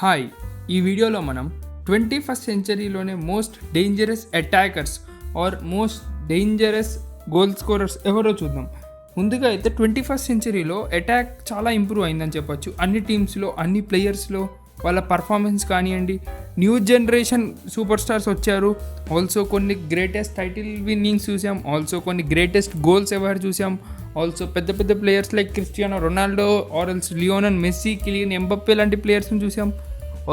Hi, ఈ వీడియోలో మనం 21st సెంచరీలోనే most dangerous attackers or most dangerous goal scorers ఎవరో చూద్దాం. ముందుగా అయితే 21st సెంచరీలో అటాక్ చాలా ఇంప్రూవ్ అయిందని చెప్పొచ్చు. అన్ని టీమ్స్లో, అన్ని ప్లేయర్స్లో వాళ్ళ పర్ఫార్మెన్స్ కానివ్వండి, న్యూ జనరేషన్ సూపర్ స్టార్స్ వచ్చారు. ఆల్సో కొన్ని గ్రేటెస్ట్ టైటిల్ విన్నింగ్స్ చూసాం, ఆల్సో కొన్ని గ్రేటెస్ట్ గోల్స్ ఎవరు చూసాం. ఆల్సో పెద్ద పెద్ద players like Cristiano Ronaldo or else Lionel Messi, Kylian Mbappe లాంటి ప్లేయర్స్ని చూసాం.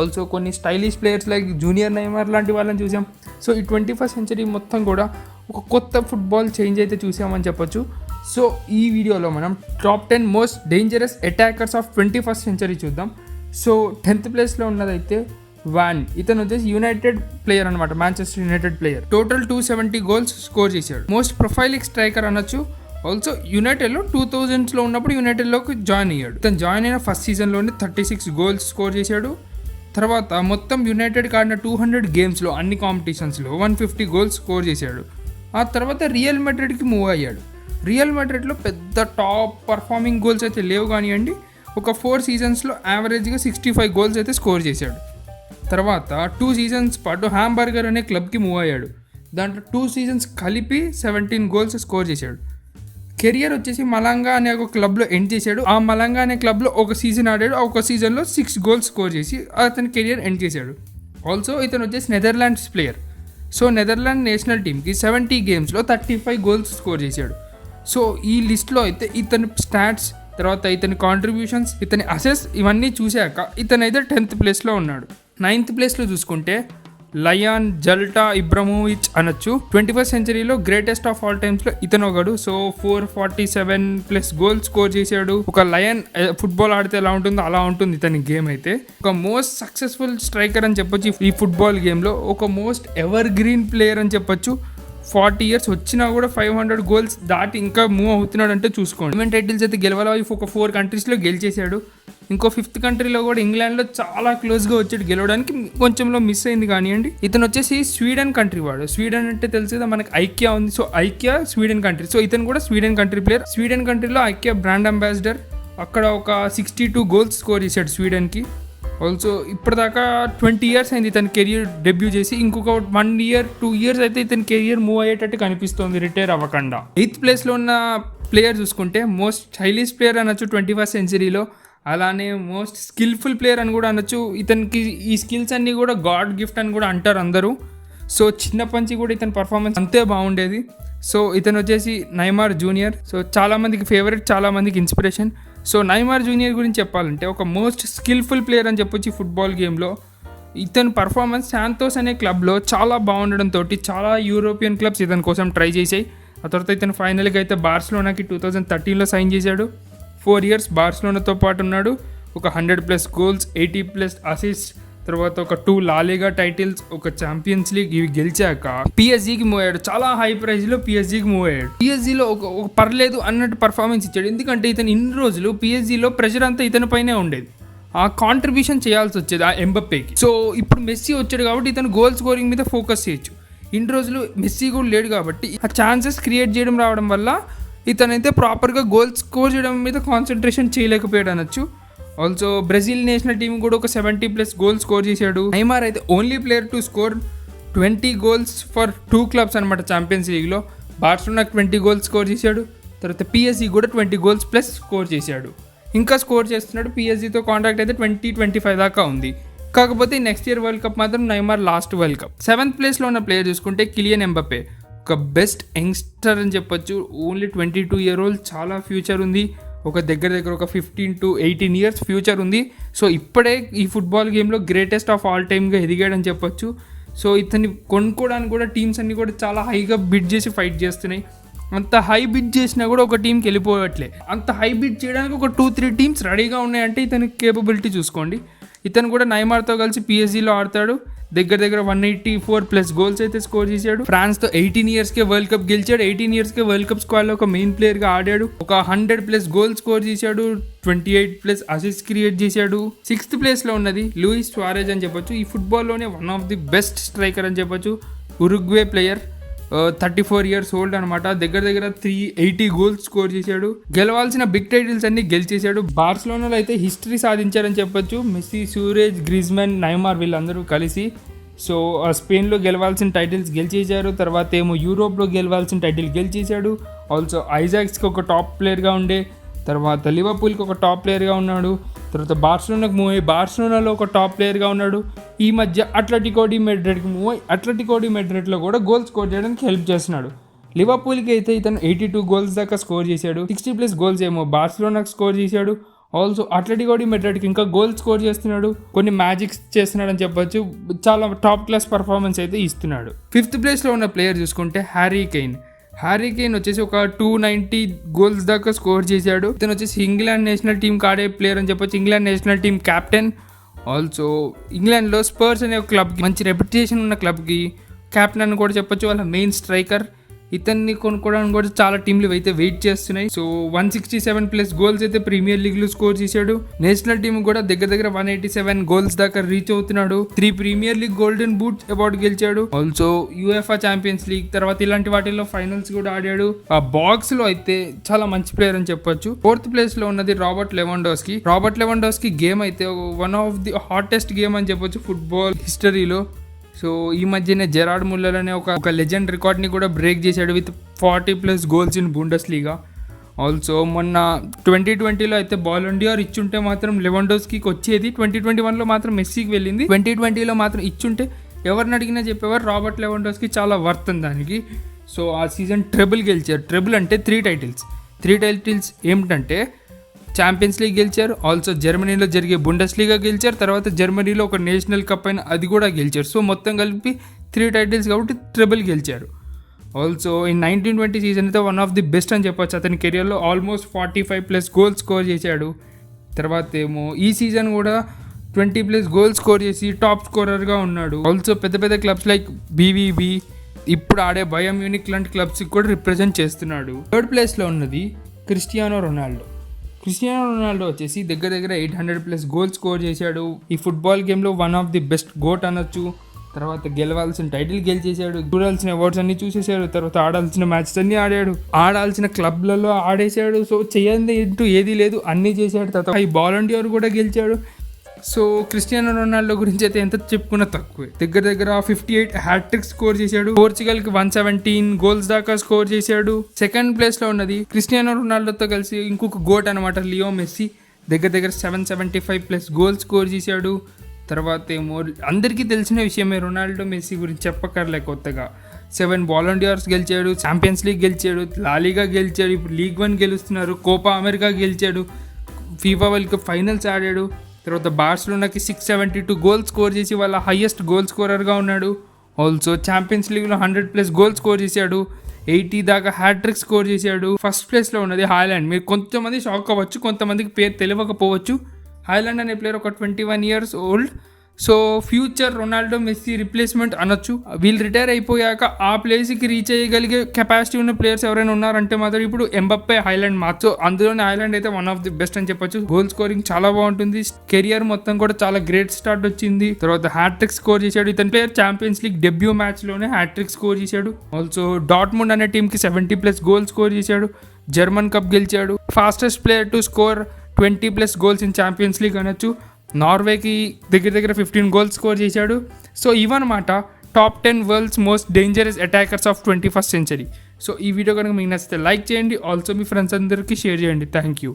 ఆల్సో కొన్ని stylish players like junior Neymar లాంటి వాళ్ళని చూసాం. సో ఈ 21st సెంచరీ మొత్తం కూడా ఒక కొత్త ఫుట్బాల్ చేంజ్ అయితే చూసామని చెప్పొచ్చు. సో ఈ వీడియోలో మనం top 10 most dangerous attackers of 21st century చూద్దాం. సో 10th ప్లేస్లో ఉన్నదైతే వాన్. ఇతను వచ్చేసి యునైటెడ్ ప్లేయర్ అనమాట, Manchester United player. Total 270 goals score చేశాడు. మోస్ట్ ప్రొఫైలిక్ స్ట్రైకర్ అనొచ్చు. ఆల్సో యునైటెడ్లో 2000s ఉన్నప్పుడు యునైటెడ్లోకి జాయిన్ అయ్యాడు. ఇతను జాయిన్ అయిన ఫస్ట్ సీజన్లోనే 36 గోల్స్ స్కోర్ చేశాడు. తర్వాత మొత్తం యునైటెడ్కి ఆడిన 200 గేమ్స్లో అన్ని కాంపిటీషన్స్లో 150 గోల్స్ స్కోర్ చేశాడు. ఆ తర్వాత రియల్ మాడ్రిడ్కి మూవ్ అయ్యాడు. రియల్ మాడ్రిడ్లో పెద్ద టాప్ పర్ఫార్మింగ్ గోల్స్ అయితే లేవు కానివ్వండి, ఒక 4 సీజన్స్లో యావరేజ్గా 65 గోల్స్ అయితే స్కోర్ చేశాడు. తర్వాత 2 సీజన్స్ పాటు హాంబర్గర్ అనే క్లబ్కి మూవ్ అయ్యాడు. దాంట్లో 2 సీజన్స్ కలిపి 17 గోల్స్ స్కోర్ చేశాడు. కెరియర్ వచ్చేసి మలాంగా అనే ఒక క్లబ్లో ఎండ్ చేశాడు. ఆ మలాంగా అనే క్లబ్లో ఒక సీజన్ ఆడాడు. ఒక సీజన్లో 6 గోల్స్ స్కోర్ చేసి అతని కెరియర్ ఎండ్ చేశాడు. ఆల్సో ఇతను వచ్చేసి Netherlands player. So Netherland national టీమ్కి 70 గేమ్స్లో 35 గోల్స్ స్కోర్ చేశాడు. సో ఈ లిస్ట్లో అయితే ఇతని స్టాట్స్, తర్వాత ఇతని కాంట్రిబ్యూషన్స్, ఇతని అసెస్ ఇవన్నీ చూశాక ఇతనైతే 10th ప్లేస్లో ఉన్నాడు. 9th ప్లేస్లో చూసుకుంటే లయాన్ జల్టా ఇబ్రమోవిచ్ అనొచ్చు. 21st సెంచరీలో గ్రేటెస్ట్ ఆఫ్ ఆల్ టైమ్స్లో ఇతను ఒకడు. సో 447+ గోల్స్ స్కోర్ చేశాడు. ఒక లయన్ ఫుట్బాల్ ఆడితే ఎలా ఉంటుందో అలా ఉంటుంది ఇతని గేమ్ అయితే. ఒక మోస్ట్ సక్సెస్ఫుల్ స్ట్రైకర్ అని చెప్పొచ్చు ఈ ఫుట్బాల్ గేమ్లో. ఒక మోస్ట్ ఎవర్ గ్రీన్ ప్లేయర్ అని చెప్పొచ్చు. 40 years వచ్చినా కూడా 500 గోల్స్ దాటి ఇంకా మూవ్ అవుతున్నాడు అంటే చూసుకోండి. ఈవెన్ టైటిల్స్ అయితే గెలవాలి ఒక 4 కంట్రీస్లో గెలిచేశాడు. ఇంకో 5th కంట్రీలో కూడా ఇంగ్లాండ్లో చాలా క్లోజ్గా వచ్చాడు గెలవడానికి, కొంచెంలో మిస్ అయింది కానివ్వండి. ఇతను వచ్చేసి స్వీడన్ కంట్రీ వాడు. స్వీడన్ అంటే తెలుసు కదా మనకి, ఐక్యా ఉంది. So IKEA Sweden country. So ఇతను కూడా స్వీడన్ కంట్రీ ప్లేయర్. స్వీడన్ కంట్రీలో ఐక్యా బ్రాండ్ అంబాసిడర్. అక్కడ ఒక 62 గోల్స్ స్కోర్ చేశాడు స్వీడన్కి. ఆల్సో ఇప్పటిదాకా 20 years అయింది ఇతని కెరియర్ డెబ్యూ చేసి. ఇంకొక 1 year 2 years అయితే ఇతని కెరియర్ మూవ్ అయ్యేటట్టు కనిపిస్తుంది రిటైర్ అవ్వకుండా. 8th ప్లేస్లో ఉన్న ప్లేయర్ చూసుకుంటే మోస్ట్ స్టైలిష్ ప్లేయర్ అనొచ్చు 21st సెంచరీలో. అలానే మోస్ట్ స్కిల్ఫుల్ ప్లేయర్ అని కూడా అనొచ్చు. ఇతనికి ఈ స్కిల్స్ అన్నీ కూడా గాడ్ గిఫ్ట్ అని కూడా అంటారు అందరూ. సో చిన్నప్పటి నుంచి కూడా ఇతని పర్ఫార్మెన్స్ అంతే బాగుండేది. సో ఇతను వచ్చేసి నైమార్ జూనియర్. సో చాలామందికి ఫేవరెట్, చాలామందికి ఇన్స్పిరేషన్. సో నైమార్ జూనియర్ గురించి చెప్పాలంటే ఒక మోస్ట్ స్కిల్ఫుల్ ప్లేయర్ అని చెప్పొచ్చు ఈ ఫుట్బాల్ గేమ్లో. ఇతని పర్ఫార్మెన్స్ శాంతోస్ అనే క్లబ్లో చాలా బాగుండడంతో చాలా యూరోపియన్ క్లబ్స్ ఇతని కోసం ట్రై చేశాయి. ఆ తర్వాత ఇతను ఫైనల్గా అయితే బార్సిలోనాకి 2013లో సైన్ చేశాడు. 4 years బార్సిలోనాతో పాటు ఉన్నాడు. ఒక 100+ గోల్స్, 80+ అసిస్ట్, తర్వాత ఒక 2 లాలిగా టైటిల్స్, ఒక ఛాంపియన్స్ లీగ్ ఇవి గెలిచాక పిఎస్జీకి మూవ్ అయ్యాడు. చాలా హై ప్రైజ్లో పిఎస్జీకి మూవ్ అయ్యాడు. పిఎస్జీలో ఒక పర్లేదు అన్నట్టు పర్ఫార్మెన్స్ ఇచ్చాడు. ఎందుకంటే ఇతను ఇన్ని రోజులు పిఎస్జీలో ప్రెషర్ అంతా ఇతని పైనే ఉండేది. ఆ కాంట్రిబ్యూషన్ చేయాల్సి వచ్చేది ఆ ఎంబప్పేకి. సో ఇప్పుడు మెస్సీ వచ్చాడు కాబట్టి ఇతను గోల్ స్కోరింగ్ మీద ఫోకస్ చేయొచ్చు. ఇన్ని రోజులు మెస్సీ కూడా లేడు కాబట్టి ఆ ఛాన్సెస్ క్రియేట్ చేయడం రావడం వల్ల ఇతనైతే ప్రాపర్గా గోల్స్ స్కోర్ చేయడం మీద కాన్సన్ట్రేషన్ చేయలేకపోయాడు అనొచ్చు. ఆల్సో బ్రెజిల్ నేషనల్ టీం కూడా ఒక 70+ గోల్స్ స్కోర్ చేశాడు. నైమార్ అయితే only player to score 20 goals for 2 clubs అనమాట ఛాంపియన్స్ లీగ్లో. బార్సిలోనాకి 20 గోల్స్ స్కోర్ చేశాడు. తర్వాత పిఎస్జీ కూడా 20 గోల్స్ ప్లస్ స్కోర్ చేశాడు. ఇంకా స్కోర్ చేస్తున్నాడు. పిఎస్జీతో కాంట్రాక్ట్ అయితే 2025 దాకా ఉంది. కాకపోతే నెక్స్ట్ ఇయర్ వరల్డ్ కప్ మాత్రం నైమార్ లాస్ట్ వరల్డ్ కప్. 7th ప్లేస్లో ఉన్న ప్లేయర్ చూసుకుంటే కిలియన్ ఎంబప్పే. ఒక బెస్ట్ యంగ్స్టర్ అని చెప్పొచ్చు. Only 22 year old. చాలా ఫ్యూచర్ ఉంది. ఒక దగ్గర ఒక 15 to 18 years ఫ్యూచర్ ఉంది. సో ఇప్పుడే ఈ ఫుట్బాల్ గేమ్లో గ్రేటెస్ట్ ఆఫ్ ఆల్ టైమ్గా ఎదిగాడని చెప్పొచ్చు. సో ఇతన్ని కొనుక్కోవడానికి కూడా టీమ్స్ అన్నీ కూడా చాలా హైగా బిడ్ చేసి ఫైట్ చేస్తున్నాయి. అంత హై బిడ్ చేసినా కూడా ఒక టీంకి వెళ్ళిపోవట్లే. అంత హై బిడ్ చేయడానికి ఒక 2-3 teams రెడీగా ఉన్నాయంటే ఇతని కేపబిలిటీ చూసుకోండి. ఇతను కూడా నైమార్తో కలిసి పిఎస్జీలో ఆడతాడు. దగ్గర 184+ గోల్స్ అయితే స్కోర్ చేశాడు. ఫ్రాన్స్తో 18 yearsకే వరల్డ్ కప్ గెలిచాడు. 18 yearsకే వరల్డ్ కప్ స్క్వాడ్లో ఒక మెయిన్ ప్లేయర్గా ఆడాడు. ఒక 100+ గోల్స్ స్కోర్ చేశాడు. 28+ అసిస్ట్ క్రియేట్ చేశాడు. 6th ప్లేస్లో ఉన్నది లూయిస్ సువారెజ్ అని చెప్పొచ్చు. ఈ ఫుట్బాల్లోనే one of the best striker అని చెప్పొచ్చు. ఉరుగ్వే ప్లేయర్. 34 years ఓల్డ్ అనమాట. దగ్గర దగ్గర 380 గోల్స్ స్కోర్ చేశాడు. గెలవాల్సిన బిగ్ టైటిల్స్ అన్ని గెలిచేశాడు. బార్సిలోనాలో అయితే హిస్టరీ సాధించారని చెప్పొచ్చు. మెస్సీ, సూరేజ్, గ్రిజ్మన్, నైమార్ వీళ్ళందరూ కలిసి. సో స్పెయిన్లో గెలవాల్సిన టైటిల్స్ గెలిచేశారు. తర్వాత ఏమో యూరోప్లో గెలవాల్సిన టైటిల్ గెలిచేశాడు. ఆల్సో ఐజాక్స్కి ఒక టాప్ ప్లేయర్గా ఉండే, తర్వాత లివర్పూల్కి ఒక టాప్ ప్లేయర్గా ఉన్నాడు, తర్వాత బార్సిలోనాకి మూవ్ అయ్యి బార్సిలోనాలో ఒక టాప్ ప్లేయర్గా ఉన్నాడు. ఈ మధ్య అట్లెటికో డి మెడ్రిడ్కి మూవ్ అయ్యి అట్లెటికో డి మెడ్రిడ్లో కూడా గోల్ స్కోర్ చేయడానికి హెల్ప్ చేస్తున్నాడు. లివర్పూల్కి అయితే ఇతను 82 గోల్స్ దాకా స్కోర్ చేశాడు. 60+ గోల్స్ ఏమో బార్సిలోనాకి స్కోర్ చేశాడు. ఆల్సో అట్లెటికో డి మెడ్రిడ్కి ఇంకా గోల్ స్కోర్ చేస్తున్నాడు. కొన్ని మ్యాజిక్స్ చేస్తున్నాడు అని చెప్పొచ్చు. చాలా టాప్ క్లాస్ పర్ఫార్మెన్స్ అయితే ఇస్తున్నాడు. 5th ప్లేస్లో ఉన్న ప్లేయర్ చూసుకుంటే హ్యారీ కేన్ వచ్చేసి ఒక 290 గోల్స్ దాకా స్కోర్ చేశాడు. ఇతను వచ్చేసి ఇంగ్లాండ్ నేషనల్ టీంకి ఆడే ప్లేయర్ అని చెప్పొచ్చు. England national team captain. Also ఇంగ్లాండ్లో స్పర్స్ అనే ఒక క్లబ్కి, మంచి రెప్యుటేషన్ ఉన్న క్లబ్కి క్యాప్టెన్ అని కూడా చెప్పొచ్చు. వాళ్ళ మెయిన్ స్ట్రైకర్. ఇతన్ని కొనుక్కోవడానికి కూడా చాలా టీంలు అయితే వెయిట్ చేస్తున్నాయి. సో 167+ గోల్స్ అయితే ప్రీమియర్ లీగ్లో స్కోర్ చేశాడు. నేషనల్ టీం కూడా దగ్గర దగ్గర 187 గోల్స్ దాకా రీచ్ అవుతున్నాడు. 3 premier league golden boot award గెలిచాడు. ఆల్సో యూఎఫ్ఏ ఛాంపియన్స్ లీగ్ తర్వాత ఇలాంటి వాటిల్లో ఫైనల్స్ కూడా ఆడాడు. ఆ బాక్స్ లో అయితే చాలా మంచి ప్లేయర్ అని చెప్పొచ్చు. 4th ప్లేస్ లో ఉన్నది రాబర్ట్ లెవాండోవ్స్కీ గేమ్ అయితే one of the hottest game అని చెప్పొచ్చు ఫుట్బాల్ హిస్టరీలో. సో ఈ మధ్యనే జెరార్డ్ ముల్లర్ అనే ఒక లెజెండ్ రికార్డ్ని కూడా బ్రేక్ చేశాడు విత్ 40+ గోల్స్ ఇన్ బుండెస్లీగా. ఆల్సో మొన్న 2020లో అయితే బాలన్ డిఆర్ ఇచ్చుంటే మాత్రం లెవాండోవ్స్కీకి వచ్చేది. 2021లో మాత్రం మెస్సీకి వెళ్ళింది. 2020లో మాత్రం ఇచ్చుంటే ఎవరిని అడిగినా చెప్పేవారు రాబర్ట్ లెవాండోవ్స్కీ చాలా వర్త్ ఉంది దానికి. సో ఆ సీజన్ ట్రెబుల్ గెలిచారు. ట్రెబుల్ అంటే 3 టైటిల్స్ ఏమిటంటే ఛాంపియన్స్ లీగ్ గెలిచారు, ఆల్సో జర్మనీలో జరిగే బుండెస్లీగా గెలిచారు, తర్వాత జర్మనీలో ఒక నేషనల్ కప్ అయిన అది కూడా గెలిచారు. సో మొత్తం కలిపి 3 టైటిల్స్ కాబట్టి ట్రిబుల్ గెలిచారు. ఆల్సో ఈ 1920 సీజన్ అయితే వన్ ఆఫ్ ది బెస్ట్ అని చెప్పొచ్చు. అతని కెరియర్లో ఆల్మోస్ట్ 45+ గోల్స్ స్కోర్ చేశాడు. తర్వాత ఏమో ఈ సీజన్ కూడా 20+ గోల్స్ స్కోర్ చేసి టాప్ స్కోరర్గా ఉన్నాడు. ఆల్సో పెద్ద పెద్ద క్లబ్స్ లైక్ బీవీబీ, ఇప్పుడు ఆడే బయర్న్ మ్యూనిక్ లాంటి క్లబ్స్కి కూడా రిప్రజెంట్ చేస్తున్నాడు. 3rd ప్లేస్లో ఉన్నది క్రిస్టియానో రొనాల్డో వచ్చేసి దగ్గర దగ్గర 800+ గోల్స్ స్కోర్ చేశాడు. ఈ ఫుట్బాల్ గేమ్లో one of the best GOAT అనొచ్చు. తర్వాత గెలవాల్సిన టైటిల్ గెలిచేశాడు, చూడాల్సిన అవార్డ్స్ అన్ని చూసేశాడు, తర్వాత ఆడాల్సిన మ్యాచెస్ అన్ని ఆడాడు, ఆడాల్సిన క్లబ్లలో ఆడేశాడు. సో చేయండి అంటూ ఏదీ లేదు, అన్నీ చేశాడు. తర్వాత ఈ బాలన్ డిఆర్ కూడా గెలిచాడు. సో క్రిస్టియానో రొనాల్డో గురించి అయితే ఎంత చెప్పుకున్నా తక్కువే. దగ్గర దగ్గర 58 హ్యాట్రిక్స్ స్కోర్ చేశాడు. పోర్చుగల్కి 117 గోల్స్ దాకా స్కోర్ చేశాడు. 2nd ప్లేస్లో ఉన్నది క్రిస్టియానో రొనాల్డోతో కలిసి ఇంకొక గోట్ అనమాట, లియో మెస్సీ. దగ్గర దగ్గర 775+ గోల్స్ స్కోర్ చేశాడు. తర్వాత ఏమో అందరికీ తెలిసిన విషయమే రొనాల్డో మెస్సీ గురించి చెప్పక్కర్లే కొత్తగా. 7 బాలన్ డిఆర్స్ గెలిచాడు, ఛాంపియన్స్ లీగ్ గెలిచాడు, లాలీగా గెలిచాడు, ఇప్పుడు లీగ్ 1 గెలుస్తున్నారు, కోపా అమెరికా గెలిచాడు, ఫీఫా వరల్డ్ కప్ ఫైనల్స్ ఆడాడు. తర్వాత బార్సిలోనాకి 672 గోల్స్ స్కోర్ చేసి వాళ్ళ హైయెస్ట్ గోల్ స్కోరర్గా ఉన్నాడు. ఆల్సో ఛాంపియన్స్ లీగ్లో 100+ గోల్స్ స్కోర్ చేశాడు. 80 దాకా హ్యాట్రిక్ స్కోర్ చేశాడు. 1st ప్లేస్లో ఉన్నది హాయ్లాండ్. మీరు కొంతమంది షాక్ అవ్వచ్చు, కొంతమందికి పేరు తెలియకపోవచ్చు. హాయ్లాండ్ అనే ప్లేయర్ ఒక 21 years old. So future Ronaldo messy replacement అనొచ్చు. వీళ్ళు రిటైర్ అయిపోయాక ఆ ప్లేస్కి రీచ్ అయ్యగలిగే కెపాసిటీ ఉన్న ప్లేయర్స్ ఎవరైనా ఉన్నారంటే మాత్రం ఇప్పుడు ఎంబప్పే, హాయ్లాండ్ సో అందులోనే హాయ్లాండ్ అయితే వన్ ఆఫ్ ది బెస్ట్ అని చెప్పొచ్చు. గోల్ స్కోరింగ్ చాలా బాగుంటుంది, కెరియర్ మొత్తం కూడా చాలా గ్రేట్ స్టార్ట్ వచ్చింది. తర్వాత హ్యాట్రిక్ స్కోర్ చేశాడు. ఇతని ప్లేయర్ ఛాంపియన్స్ లీగ్ డెబ్యూ మ్యాచ్లోనే హ్యాట్రిక్ స్కోర్ చేశాడు. ఆల్సో డార్ట్ముండ్ అనే టీంకి 70+ గోల్ స్కోర్ చేశాడు. జర్మన్ కప్ గెలిచాడు. Fastest player to score 20+ goals in champions league అనొచ్చు. నార్వేకి దగ్గర దగ్గర 15 గోల్స్ స్కోర్ చేశాడు. సో ఇవన్నమాట top 10 world's most dangerous attackers of 21st century. సో ఈ వీడియో కనుక మీకు నచ్చితే లైక్ చేయండి, ఆల్సో మీ ఫ్రెండ్స్ అందరికీ షేర్ చేయండి. Thank you.